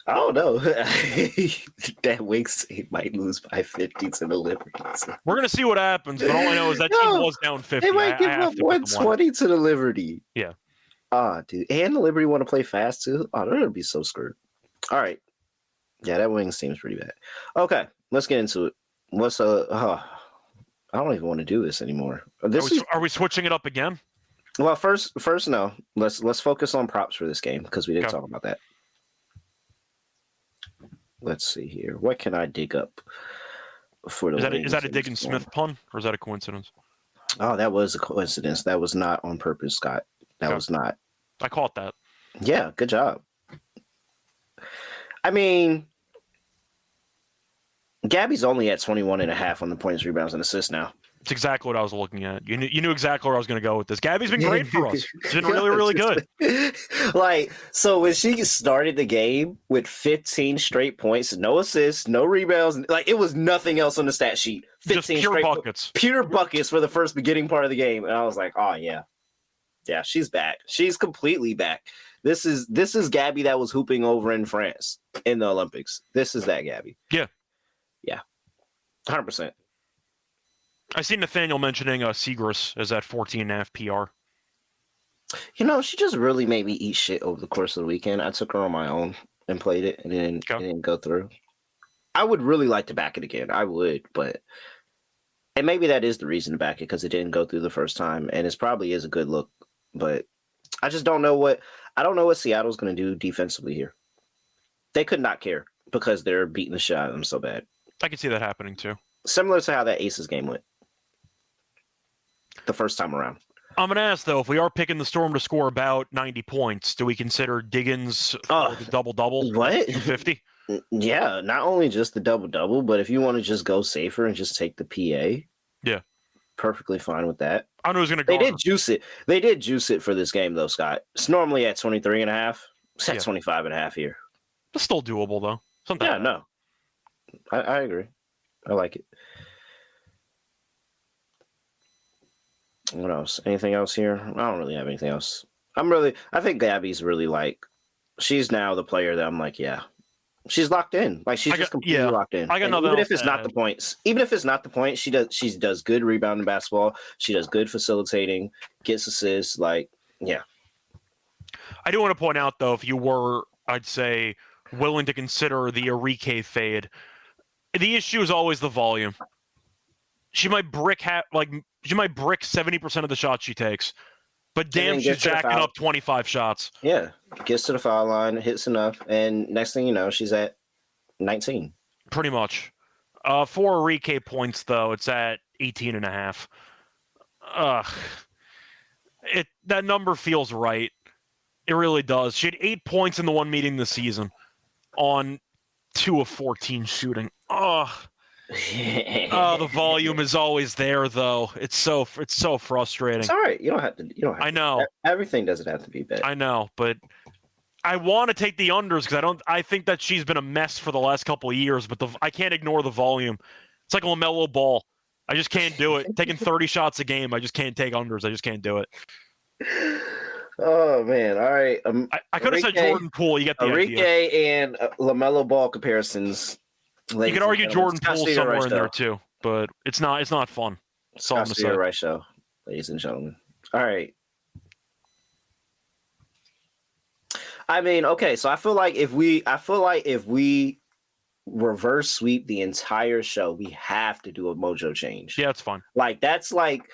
I don't know. That Wings team might lose by 50 to the Liberties. We're gonna see what happens, but all I know is that team was down 50. They might give up 120 to the Liberty. Yeah. Dude, and the Liberty want to play fast too. Oh, they're gonna be so screwed. All right. Yeah, that Wings seems pretty bad. Okay, let's get into it. I don't even want to do this anymore. Are we switching it up again? Well, first, no. Let's focus on props for this game because we didn't talk about that. Let's see here. What can I dig up for the Wings? Is that a Diggins Smith pun, or is that a coincidence? Oh, that was a coincidence. That was not on purpose, Scott. That was not. I caught that. Yeah, good job. I mean, Gabby's only at 21.5 on the points, rebounds, and assists now. It's exactly what I was looking at. You knew exactly where I was going to go with this. Gabby's been great for us. She's been really, really good. Like, so when she started the game with 15 straight points, no assists, no rebounds, like it was nothing else on the stat sheet. 15 just pure buckets. Pure buckets for the first beginning part of the game. And I was like, oh, yeah. Yeah, she's back. She's completely back. This is Gabby that was hooping over in France in the Olympics. This is that Gabby. Yeah. Yeah. 100%. I see Nathaniel mentioning Segras as at 14.5 PR. You know, she just really made me eat shit over the course of the weekend. I took her on my own and played it, and it didn't go through. I would really like to back it again. I would, but and maybe that is the reason to back it because it didn't go through the first time, and it probably is a good look. But I just don't know what Seattle's going to do defensively here. They could not care because they're beating the shit out of them so bad. I can see that happening too. Similar to how that Aces game went the first time around. I'm going to ask, though, if we are picking the Storm to score about 90 points, do we consider Diggins the double-double? What? 50? Yeah, not only just the double-double, but if you want to just go safer and just take the PA. Yeah. Perfectly fine with that. I know who's going to go. They did juice it. They did juice it for this game, though, Scott. It's normally at 23.5. It's at 25.5 here. It's still doable, though. No. I agree. I like it. What else? Anything else here? I don't really have anything else. I think Gabby's really she's now the player that I'm like, yeah. She's locked in. Like she's just completely locked in. Even if it's not the points. Even if it's not the points, she does good rebounding basketball. She does good facilitating, gets assists, yeah. I do want to point out though, if you were, I'd say, willing to consider the Enrique fade, the issue is always the volume. She might brick 70% of the shots she takes, but damn, she's jacking up 25 shots. Yeah, gets to the foul line, hits enough, and next thing you know, she's at 19. Pretty much. For Enrique points though, it's at 18.5. That number feels right. It really does. She had 8 points in the one meeting this season on 2 of 14 shooting. The volume is always there, though. It's so frustrating. It's all right. You don't have to. I know. Everything doesn't have to be bad. I know, but I want to take the unders because I think that she's been a mess for the last couple of years, but I can't ignore the volume. It's like a LaMelo Ball. I just can't do it. Taking 30 shots a game, I just can't take unders. I just can't do it. Oh man! All right. I could have said Jordan Poole. You get the idea. And LaMelo Ball comparisons. You could argue Jordan Poole somewhere in there too, but it's not fun. That's all I'm gonna say. Right show, ladies and gentlemen. All right. I mean, okay, so I feel like if we reverse sweep the entire show, we have to do a mojo change. Yeah, it's fun. Like that's like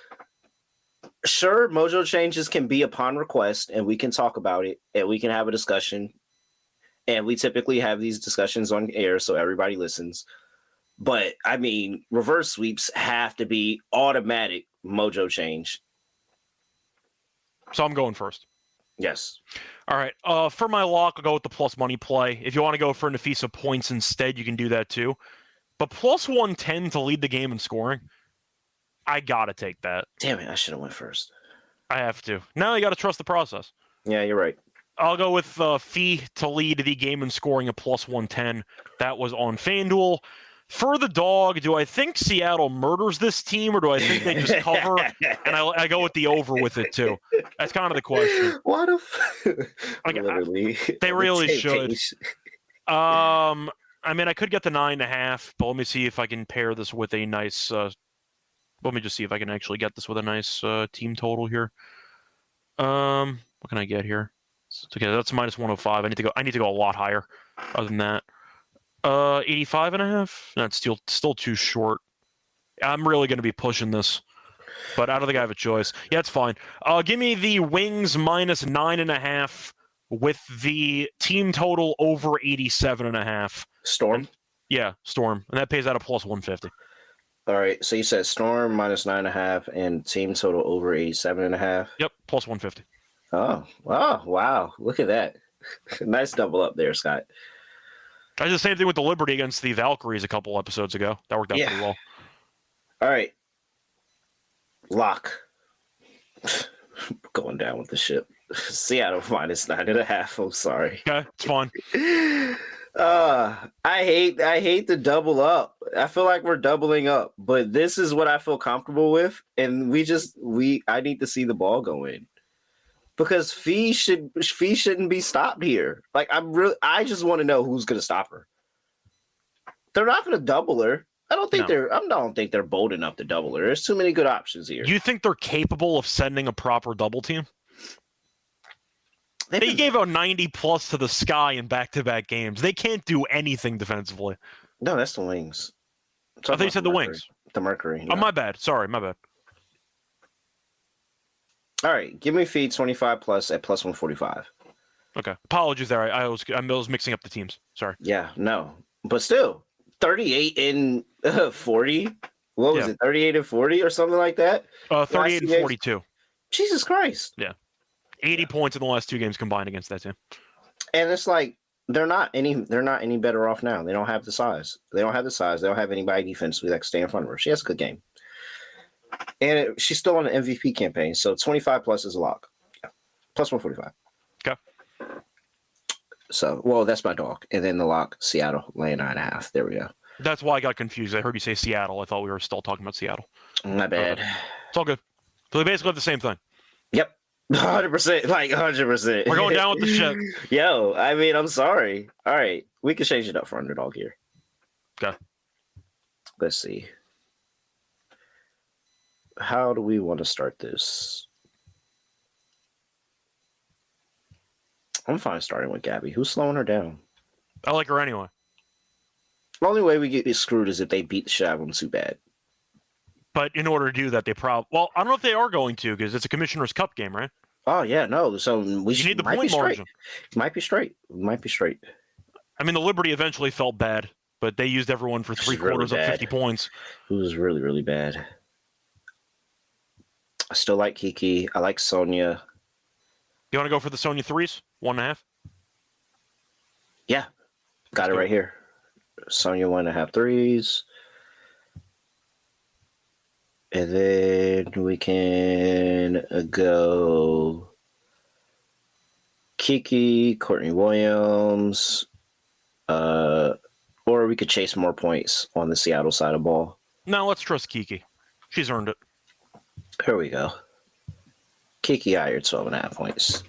sure, mojo changes can be upon request, and we can talk about it, and we can have a discussion. And we typically have these discussions on air, so everybody listens. But I mean, reverse sweeps have to be automatic mojo change. So I'm going first. Yes. All right. For my lock, I'll go with the plus money play. If you want to go for Nafisa points instead, you can do that too. But plus 110 to lead the game in scoring, I gotta take that. Damn it! I should have went first. I have to. Now you got to trust the process. Yeah, you're right. I'll go with Fee to lead the game in scoring at plus 110. That was on FanDuel. For the dog, do I think Seattle murders this team, or do I think they just cover? And I go with the over with it too. That's kind of the question. What if? Literally, they really should. I mean, I could get the 9.5, but let me see if I can pair this with a nice. Let me just see if I can actually get this with a nice team total here. What can I get here? Okay, that's minus 105. I need to go a lot higher. Other than that, 85.5. That's still too short. I'm really going to be pushing this, but I don't think I have a choice. Yeah, it's fine. Give me the Wings minus 9.5 with the team total over 87.5. Storm. Yeah, Storm, and that pays out a plus 150. All right, so you said Storm minus 9.5 and team total over 87.5. Yep, plus 150. Oh, wow! Look at that. Nice double up there, Scott. I did the same thing with the Liberty against the Valkyries a couple episodes ago. That worked out pretty well. All right. Lock. Going down with the ship. Seattle minus 9.5. I'm sorry. Okay, it's fine. I hate the double up. I feel like we're doubling up, but this is what I feel comfortable with, and I need to see the ball go in. Because Fee shouldn't be stopped here. Like I just want to know who's going to stop her. They're not going to double her. I don't think they're bold enough to double her. There's too many good options here. You think they're capable of sending a proper double team? They gave out 90 plus to the Sky in back-to-back games. They can't do anything defensively. No, that's the Wings. I thought you said the Wings. The Mercury. No. Oh, my bad. Sorry, my bad. All right, give me Fee 25 plus at plus 145. Okay, apologies there. I was mixing up the teams. Sorry. Yeah, no, but still, 38 and 40. What was it? 38 and 40 or something like that. 38 and 42. Jesus Christ. Yeah, 80 points in the last two games combined against that team. And it's like they're not any better off now. They don't have the size. They don't have anybody defensively that can stay in front of her. She has a good game. And she's still on an MVP campaign, so 25 plus is a lock. Yeah. Plus 145. Okay. So, well, that's my dog. And then the lock, Seattle, laying 9.5. There we go. That's why I got confused. I heard you say Seattle. I thought we were still talking about Seattle. My bad. It's all good. So they basically have the same thing. Yep. 100%. Like 100%. We're going down with the ship. Yo, I mean, I'm sorry. All right. We can change it up for underdog here. Okay. Let's see. How do we want to start this? I'm fine starting with Gabby. Who's slowing her down? I like her anyway. The only way we get screwed is if they beat the shit out of them too bad. But in order to do that, well, I don't know if they are going to because it's a Commissioner's Cup game, right? Oh, yeah, no. So you need the point margin. Might be straight. I mean, the Liberty eventually felt bad, but they used everyone for three quarters of 50 points. It was really, really bad. I still like Kiki. I like Sonya. You want to go for the Sonya threes? 1.5? Yeah. Got it right here. Sonya 1.5 threes. And then we can go Kiki, Courtney Williams, or we could chase more points on the Seattle side of ball. No, let's trust Kiki. She's earned it. Here we go. Kiki higher, 12.5 points.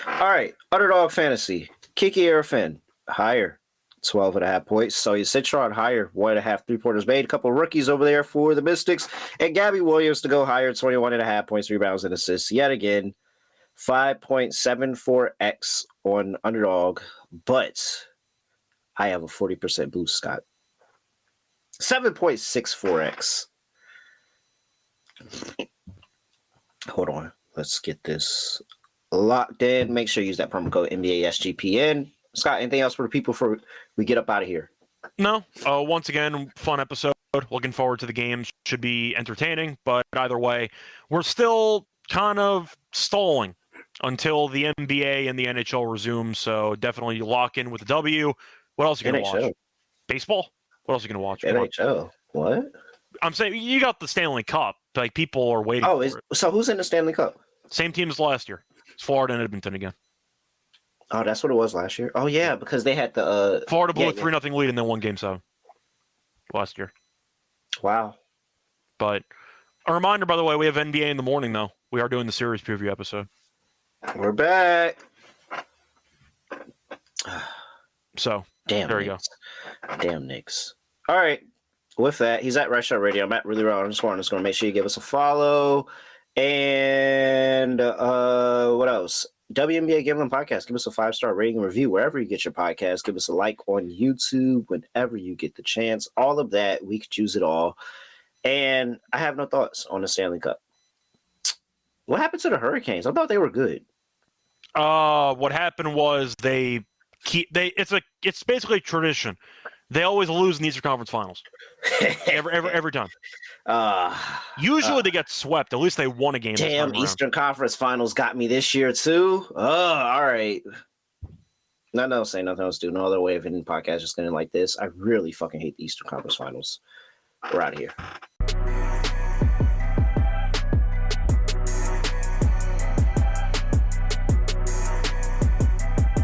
All right, Underdog Fantasy. Kiki or Finn? Higher, 12.5 points. So you Citron higher, 1.5 3-pointers made. A couple of rookies over there for the Mystics. And Gabby Williams to go higher, 21.5 points, rebounds, and assists. Yet again, 5.74x on Underdog. But I have a 40% boost, Scott. 7.64x. Hold on. Let's get this locked in. Make sure you use that promo code NBA SGPN. Scott, anything else for the people before we get up out of here? No. Once again, fun episode. Looking forward to the games. Should be entertaining. But either way, we're still kind of stalling until the NBA and the NHL resume. So definitely lock in with the W. What else are you going to watch? Baseball? What else are you going to watch? NHL. What? I'm saying you got the Stanley Cup. Like, people are waiting for it. So who's in the Stanley Cup? Same team as last year. It's Florida and Edmonton again. Oh, that's what it was last year. Oh, yeah, because they had the Florida blew a 3-0 lead and then won Game 7 last year. Wow. But a reminder, by the way, we have NBA in the morning, though. We are doing the series preview episode. We're back. So, damn, there you go. Damn, Knicks. All right. With that, he's at Red Shirt Radio. I'm at Really Raw _. I'm just going to make sure you give us a follow. And what else? WNBA Gambling Podcast. Give us a 5-star rating and review wherever you get your podcast. Give us a like on YouTube whenever you get the chance. All of that, we could use it all. And I have no thoughts on the Stanley Cup. What happened to the Hurricanes? I thought they were good. What happened was it's basically tradition. They always lose in the Eastern Conference Finals. every time. Usually they get swept. At least they won a game. Damn, Eastern Conference Finals got me this year too. All right. Nothing else. Say nothing else. Do no other way of ending podcast. Just getting like this. I really fucking hate the Eastern Conference Finals. We're out of here.